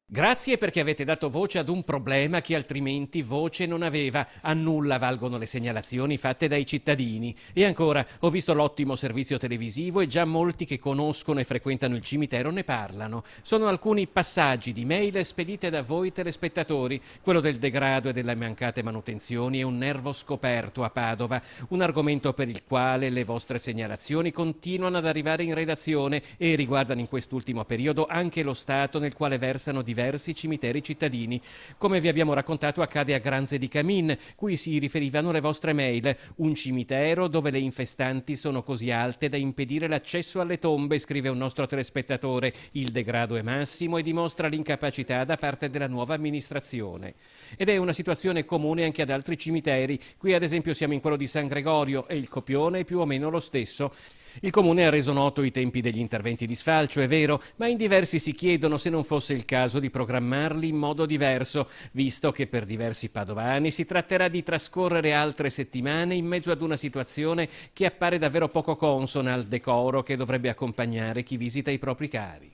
Grazie perché avete dato voce ad un problema che altrimenti voce non aveva. A nulla valgono le segnalazioni fatte dai cittadini. E ancora, ho visto l'ottimo servizio televisivo e già molti che conoscono e frequentano il cimitero ne parlano. Sono alcuni passaggi di mail spedite da voi telespettatori. Quello del degrado e delle mancate manutenzioni è un nervo scoperto a Padova, un argomento per il quale le vostre segnalazioni continuano ad arrivare in redazione e riguardano in quest'ultimo periodo anche lo stato nel quale versano diversi cimiteri cittadini. Come vi abbiamo raccontato accade a Granze di Camin, cui si riferivano le vostre mail, un cimitero dove le infestanti sono così alte da impedire l'accesso alle tombe, scrive un nostro telespettatore. Il degrado è massimo e dimostra l'incapacità da parte della nuova amministrazione. Ed è una situazione comune anche ad altri cimiteri. Qui ad esempio siamo in quello di San Gregorio e il copione è più o meno lo stesso. Il Comune ha reso noto i tempi degli interventi di sfalcio, è vero, ma in diversi si chiedono se non fosse il caso di programmarli in modo diverso, visto che per diversi padovani si tratterà di trascorrere altre settimane in mezzo ad una situazione che appare davvero poco consona al decoro che dovrebbe accompagnare chi visita i propri cari.